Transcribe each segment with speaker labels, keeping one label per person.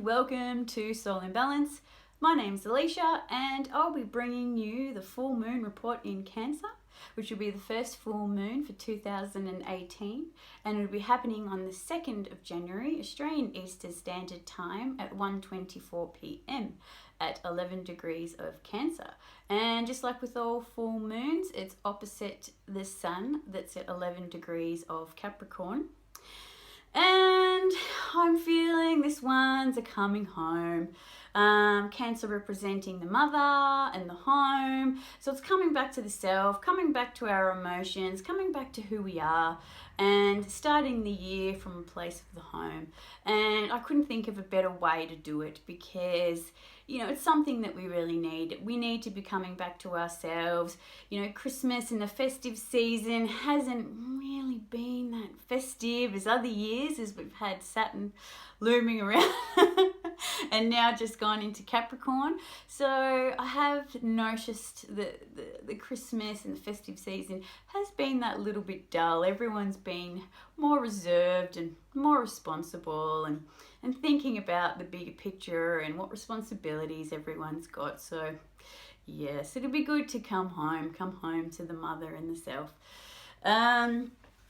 Speaker 1: welcome to Soul in Balance. My name's Alicia and I'll be bringing you the full moon report in Cancer, which will be the first full moon for 2018, and it'll be happening on the 2nd of January, Australian Eastern Standard Time at 1:24 p.m. at 11 degrees of Cancer. And just like with all full moons, it's opposite the sun that's at 11 degrees of Capricorn. And I'm feeling this one's a coming home. Cancer representing the mother and the home. So it's coming back to the self, coming back to our emotions, coming back to who we are, and starting the year from a place of the home. And I couldn't think of a better way to do it because, it's something that we really need. We need to be coming back to ourselves. Christmas and the festive season hasn't really been that festive as other years, as we've had Saturn looming around and now just gone into Capricorn. So I have noticed that the Christmas and the festive season has been that little bit dull. Everyone's been more reserved and more responsible and thinking about the bigger picture and what responsibilities everyone's got. So yes, it'll be good to come home to the mother and the self.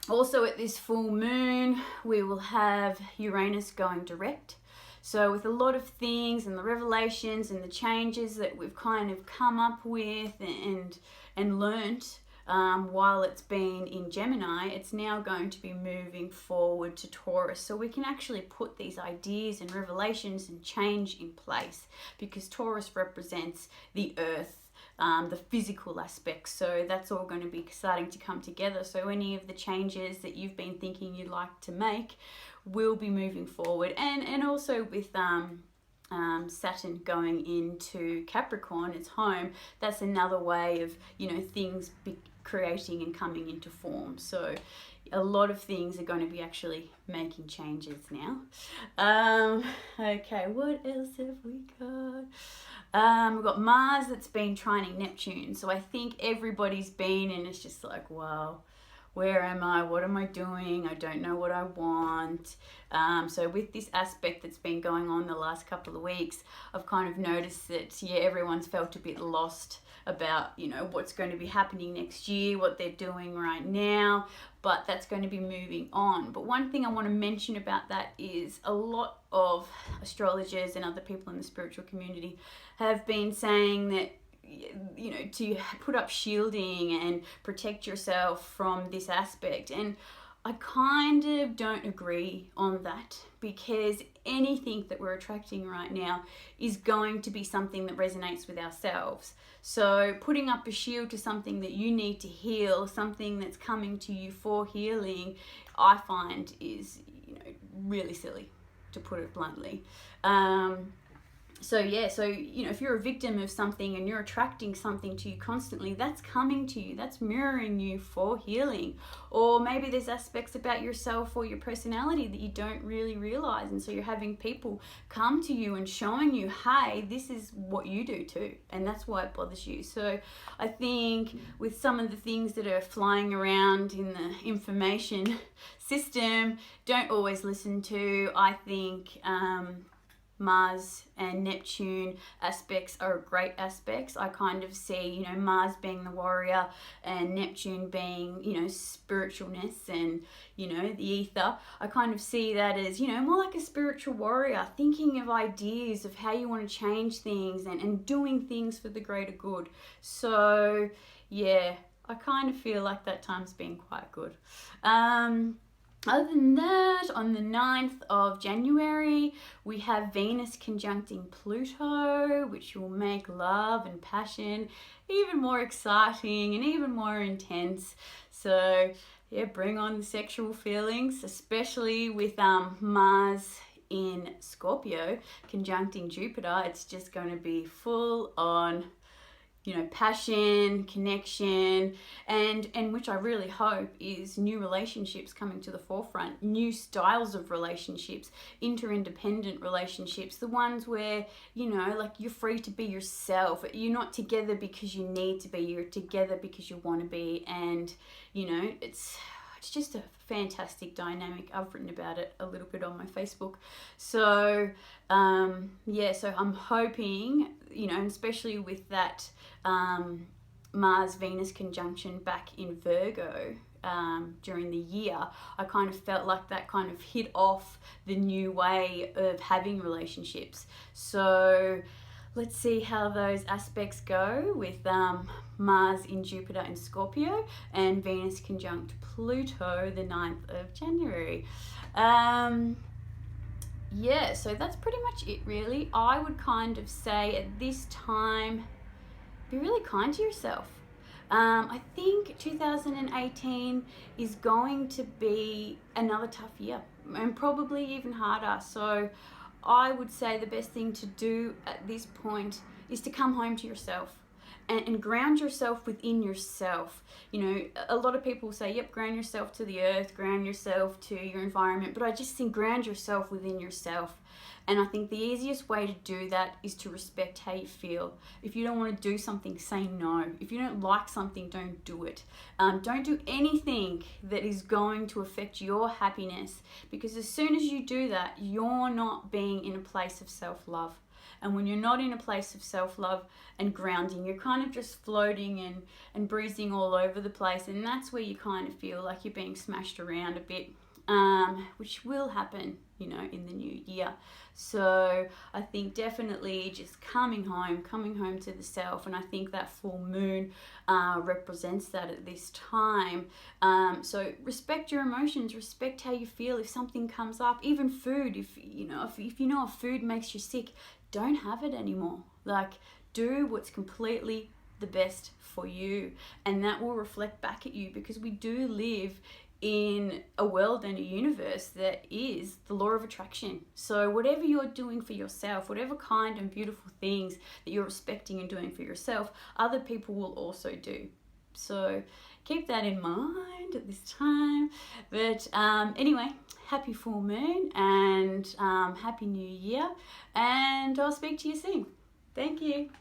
Speaker 1: Also at this full moon, we will have Uranus going direct. So with a lot of things and the revelations and the changes that we've kind of come up with and learnt while it's been in Gemini, it's now going to be moving forward to Taurus. So we can actually put these ideas and revelations and change in place because Taurus represents the earth, the physical aspects. So that's all going to be starting to come together. So any of the changes that you've been thinking you'd like to make will be moving forward. And also with Saturn going into Capricorn, its home, that's another way of, things creating and coming into form. So a lot of things are going to be actually making changes now. Okay, what else have we got? We've got Mars that's been trining Neptune. So I think everybody's been, and it's just like, wow, where am I? What am I doing? I don't know what I want. So with this aspect that's been going on the last couple of weeks, I've kind of noticed that, everyone's felt a bit lost about, what's going to be happening next year, what they're doing right now, but that's going to be moving on. But one thing I want to mention about that is a lot of astrologers and other people in the spiritual community have been saying that, to put up shielding and protect yourself from this aspect. And I kind of don't agree on that because anything that we're attracting right now is going to be something that resonates with ourselves. So putting up a shield to something that you need to heal, something that's coming to you for healing, I find is, really silly, to put it bluntly. So if you're a victim of something and you're attracting something to you constantly, that's coming to you, that's mirroring you for healing. Or maybe there's aspects about yourself or your personality that you don't really realize, and so you're having people come to you and showing you, hey, this is what you do too, and that's why it bothers you. So I think with some of the things that are flying around in the information system, don't always listen to. I think Mars and Neptune aspects are great aspects. I kind of see, Mars being the warrior and Neptune being, spiritualness and, the ether. I kind of see that as, more like a spiritual warrior, thinking of ideas of how you want to change things and doing things for the greater good. So, yeah, I kind of feel like that time's been quite good. Other than that, on the 9th of January, we have Venus conjuncting Pluto, which will make love and passion even more exciting and even more intense. So, bring on the sexual feelings, especially with Mars in Scorpio conjuncting Jupiter. It's just going to be full on passion, connection, and which I really hope is new relationships coming to the forefront, new styles of relationships, interdependent relationships, the ones where, you're free to be yourself. You're not together because you need to be, you're together because you want to be. And, it's it's just a fantastic dynamic. I've written about it a little bit on my Facebook. So yeah, so I'm hoping, you know, and especially with that Mars-Venus conjunction back in Virgo during the year, I kind of felt like that kind of hit off the new way of having relationships. So let's see how those aspects go with Mars in Jupiter in Scorpio and Venus conjunct Pluto the 9th of January. Yeah, so that's pretty much it really. I would kind of say at this time, be really kind to yourself. I think 2018 is going to be another tough year and probably even harder. So I would say the best thing to do at this point is to come home to yourself and ground yourself within yourself. You know, a lot of people say, yep, ground yourself to the earth, ground yourself to your environment, but I just think ground yourself within yourself. And I think the easiest way to do that is to respect how you feel. If you don't want to do something, say no. If you don't like something, don't do it. Don't do anything that is going to affect your happiness, because as soon as you do that, you're not being in a place of self-love. And when you're not in a place of self-love and grounding, you're kind of just floating and breezing all over the place. And that's where you kind of feel like you're being smashed around a bit, which will happen, you know, in the new year. So I think definitely just coming home to the self. And I think that full moon represents that at this time. So respect your emotions, respect how you feel. If something comes up, even food, if you know if food makes you sick, don't have it anymore. Like, do what's completely the best for you, and that will reflect back at you, because we do live in a world and a universe that is the law of attraction. So whatever you're doing for yourself, whatever kind and beautiful things that you're respecting and doing for yourself, other people will also do. So keep that in mind at this time. But anyway, happy full moon and happy new year, and I'll speak to you soon. Thank you.